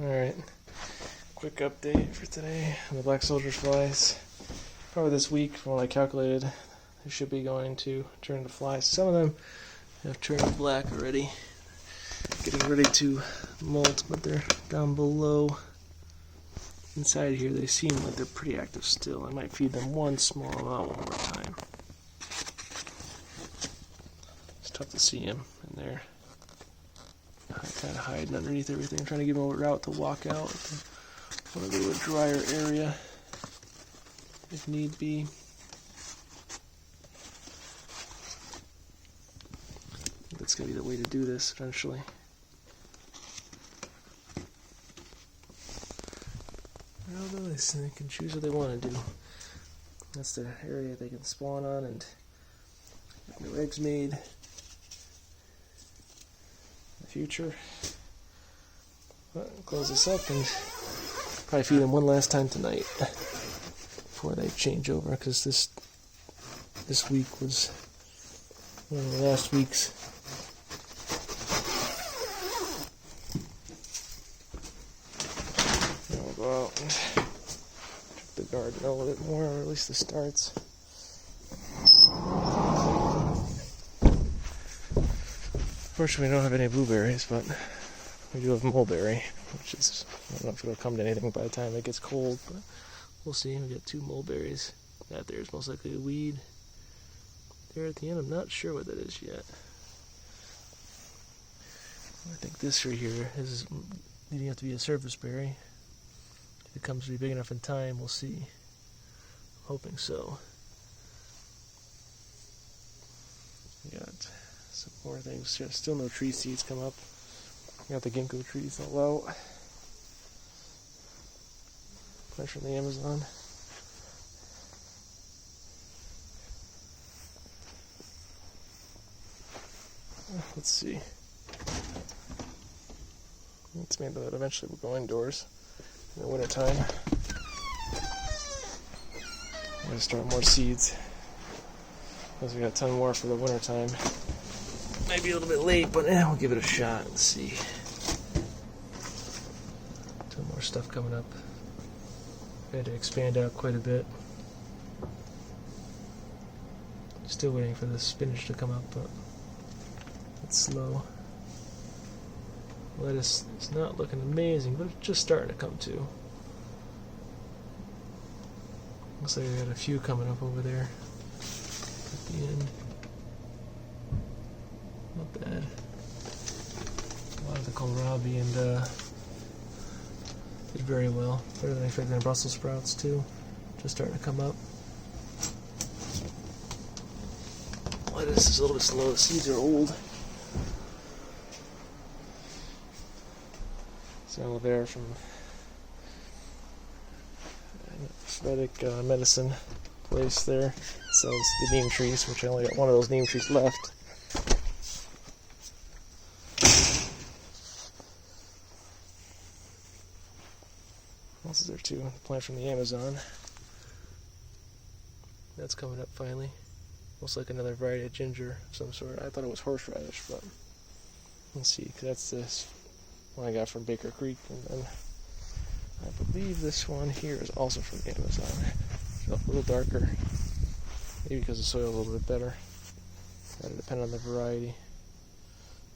Alright, quick update for today on the Black Soldier flies. Probably this week, from what I calculated, they should be going to turn to flies. Some of them have turned black already, getting ready to molt, but they're down below. Inside here, they seem like they're pretty active still. I might feed them one small amount one more time. It's tough to see them in there. Kind of hiding underneath everything, trying to give them a route to walk out. Want to go to a drier area if need be. That's going to be the way to do this eventually. Although they can choose what they want to do. That's the area they can spawn on and get new eggs made. Future. But close this up and probably feed them one last time tonight before they change over, because this week was one of the last weeks. Now we'll go out and check the garden a little bit more, or at least the starts. Unfortunately, we don't have any blueberries, but we do have mulberry, which is, I don't know if it'll come to anything by the time it gets cold, but we'll see. We got 2 mulberries. That there is most likely a weed. There at the end, I'm not sure what that is yet. I think this right here is needing to be a surface berry. If it comes to be big enough in time, we'll see. I'm hoping so. We got some more things. Still no tree seeds come up. We got the ginkgo trees all out. Fresh from the Amazon. Let's see. It's maybe that eventually we'll go indoors in the wintertime. I'm going to start more seeds, because we got a ton more for the wintertime. Might be a little bit late, but we'll give it a shot and see. Some more stuff coming up. I had to expand out quite a bit. Still waiting for the spinach to come up, but it's slow. Lettuce is not looking amazing, but it's just starting to come to. Looks like we got a few coming up over there at the end. Not bad. A lot of the kohlrabi and did very well. Better than I expected than Brussels sprouts too. Just starting to come up. Lettuce is a little bit slow. The seeds are old. It's aloe vera from Vedic medicine place there. It sells the neem trees, which I only got one of those neem trees left. What else is there too? A plant from the Amazon. That's coming up finally. Looks like another variety of ginger of some sort. I thought it was horseradish, but let's see, because that's this one I got from Baker Creek, and then I believe this one here is also from the Amazon. It's a little darker, maybe because the soil is a little bit better. That'll depend on the variety.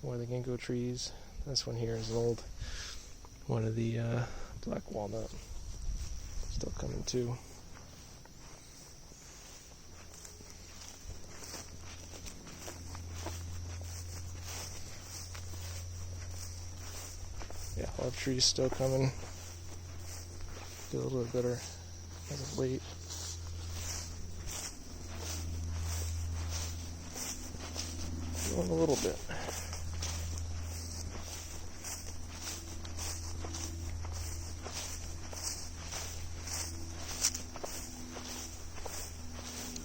One of the ginkgo trees. This one here is an old one of the black walnut. Still coming too. Yeah, olive trees still coming. Feel a little bit better as of late. Going a little bit.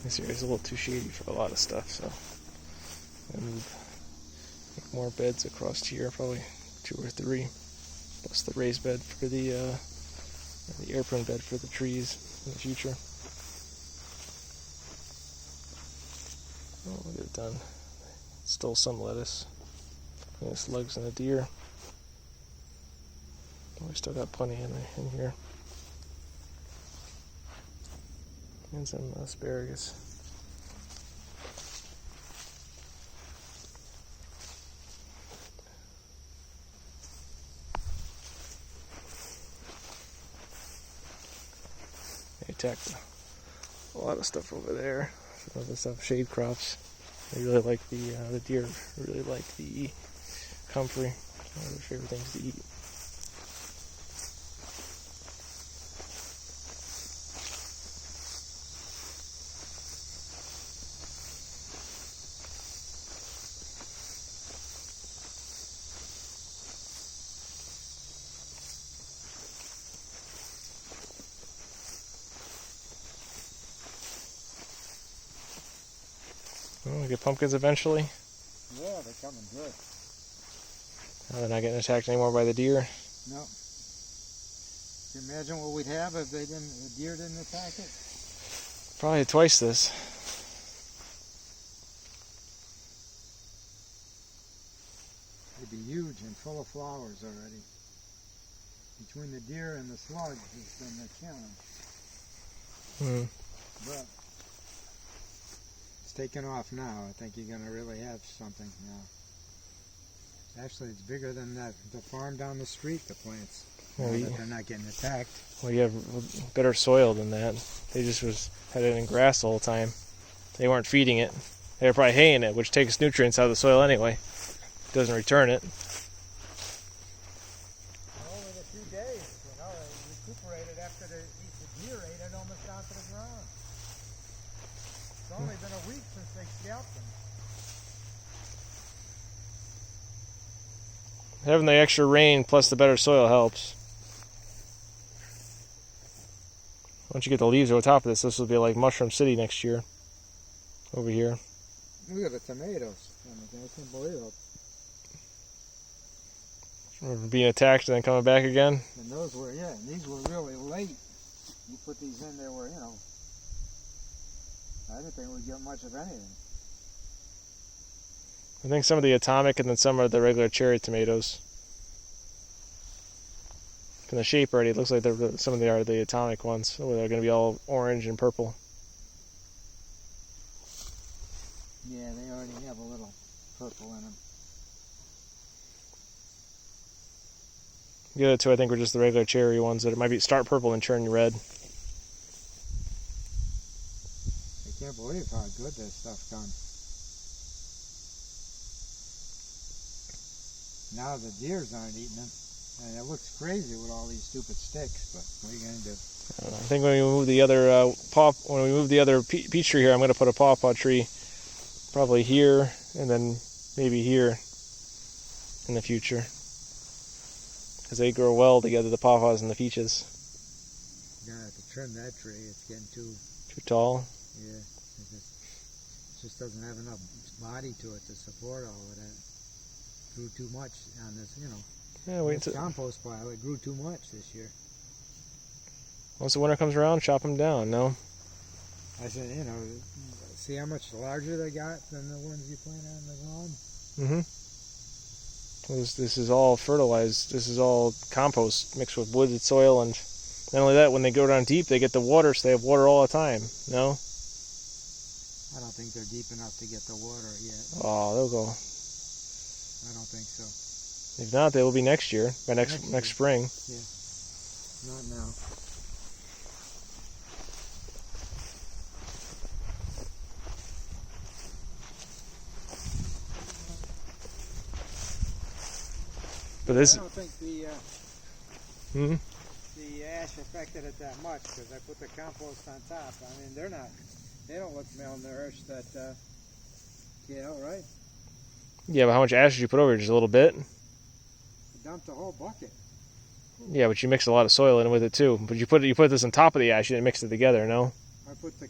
This area is a little too shady for a lot of stuff, so I make more beds across here, probably 2 or 3, plus the raised bed for the air-prone bed for the trees in the future. Oh, we'll get it done. Stole some lettuce. Slugs and a deer. We still got plenty in here. And some asparagus. They attacked a lot of stuff over there. Some of the stuff, shade crops. They really like the deer really like the comfrey. One of their favorite things to eat. Well, we get pumpkins eventually. Yeah, they're coming good. They're not getting attacked anymore by the deer. No. Can you imagine what we'd have if the deer didn't attack it? Probably twice this. They'd be huge and full of flowers already. Between the deer and the slug has been the challenge. But it's taken off now. I think you're going to really have something now. Actually, it's bigger than the farm down the street, the plants. Well, They're not getting attacked. Well, you have better soil than that. They just had it in grass the whole time. They weren't feeding it. They were probably haying it, which takes nutrients out of the soil anyway. Doesn't return it. Only in a few days, they recuperated after the deer ate it almost down to the ground. It's only been a week since they scalped them. Having the extra rain plus the better soil helps. Once you get the leaves over top of this will be like Mushroom City next year. Over here. Look at the tomatoes. I can't believe it. Being attacked and then coming back again. And those were, and these were really late. You put these in, they were, I didn't think we'd get much of anything. I think some of the atomic and then some are the regular cherry tomatoes. From the shape already, it looks like some of them are the atomic ones. Oh, they're going to be all orange and purple. Yeah, they already have a little purple in them. The other two, I think, were just the regular cherry ones that might be start purple and turn red. I can't believe how good this stuff done. Now the deers aren't eating them. And it looks crazy with all these stupid sticks, but what are you going to do? I think when we move the other peach tree here, I'm going to put a pawpaw tree probably here and then maybe here in the future. Because they grow well together, the pawpaws and the peaches. You're going to have to trim that tree. It's getting too tall. Yeah. It just doesn't have enough body to it to support all of that. Grew too much on this, Yeah, wait this compost pile. It grew too much this year. Once the winter comes around, chop them down, no? I said, see how much larger they got than the ones you plant on the lawn? Mm-hmm. This is all fertilized. This is all compost mixed with wood and soil, and not only that, when they go down deep, they get the water, so they have water all the time. No? I don't think they're deep enough to get the water yet. Oh, they'll go. I don't think so. If not, they will be next year, by next spring. Yeah. Not now. But this. I don't think the ash affected it that much because I put the compost on top. I mean, they don't look malnourished. Right? Yeah, but how much ash did you put over? Just a little bit? I dumped a whole bucket. Yeah, but you mixed a lot of soil in with it too. But you put this on top of the ash. You didn't mix it together, no? I put the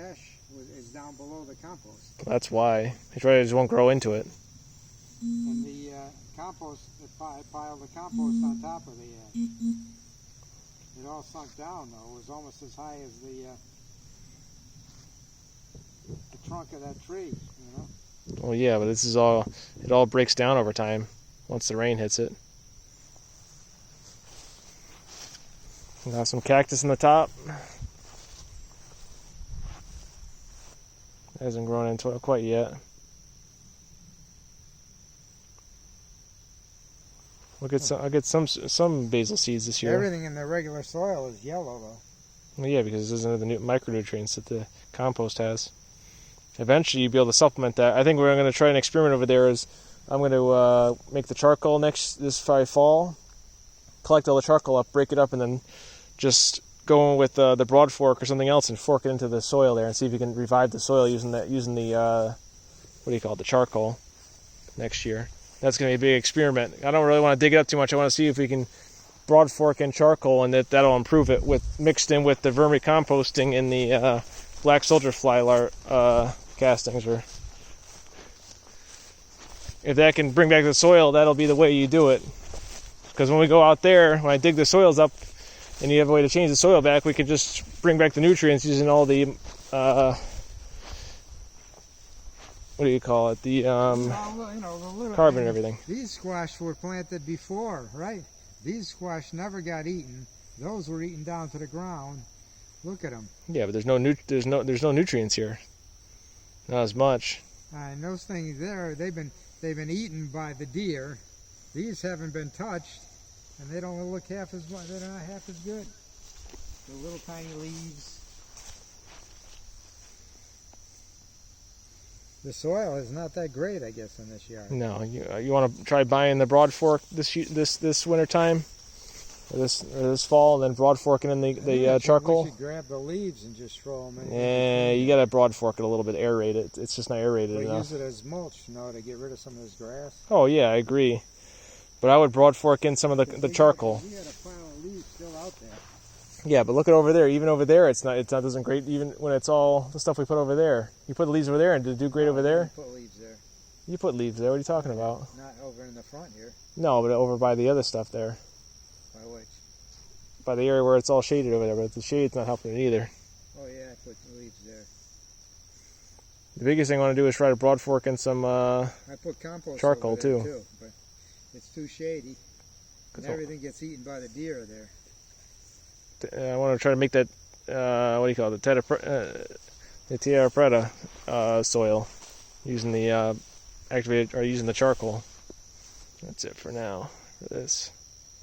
ash is down below the compost. That's why. It's right. It just won't grow into it. And the compost, I piled the compost on top of the ash. It all sunk down though. It was almost as high as the trunk of that tree, Well, yeah, but it all breaks down over time once the rain hits it. Got some cactus in the top. Hasn't grown into it quite yet. I'll get some basil seeds this year. Everything in the regular soil is yellow though. Well, yeah, because this isn't the micronutrients that the compost has. Eventually, you'll be able to supplement that. I think we're going to try an experiment over there. Is I'm going to make the charcoal this fall, collect all the charcoal up, break it up, and then just go with the broad fork or something else and fork it into the soil there and see if you can revive the soil using the what do you call it, the charcoal next year. That's going to be a big experiment. I don't really want to dig it up too much. I want to see if we can broad fork in charcoal, and that'll improve it mixed in with the vermicomposting in the black soldier fly castings. Or if that can bring back the soil, that'll be the way you do it. Because when we go out there, when I dig the soils up, and you have a way to change the soil back, we can just bring back the nutrients using all the what do you call it? The carbon and everything. These squash were planted before, right? These squash never got eaten. Those were eaten down to the ground. Look at them. Yeah, but there's no nutrients here. Not as much. And those things there, they've been eaten by the deer. These haven't been touched, and they don't look half as much. They're not half as good. The little tiny leaves. The soil is not that great, I guess, in this yard. No, you want to try buying the broad fork this winter time, or this fall, and then broad forking in the charcoal. We should grab the leaves and just throw them in. Yeah, you got to broad fork it a little bit, aerate it. It's just not aerated enough. Use it as mulch, to get rid of some of this grass. Oh yeah, I agree. But I would broad fork in some of the charcoal. We had a pile of leaves still out there. Yeah, but look at over there. Even over there, it's not doesn't great. Even when it's all the stuff we put over there, you put the leaves over there, and did it do great over there? Put leaves there. You put leaves there. What are you talking about? Not over in the front here. No, but over by the other stuff there. By which? By the area where it's all shaded over there, but the shade's not helping it either. Oh yeah, I put leaves there. The biggest thing I want to do is try to broad fork in some I put compost charcoal over there too, but it's too shady. And everything gets eaten by the deer there. I want to try to make that what do you call it, the Tierra Preta soil using the activated or using the charcoal. That's it for now for this.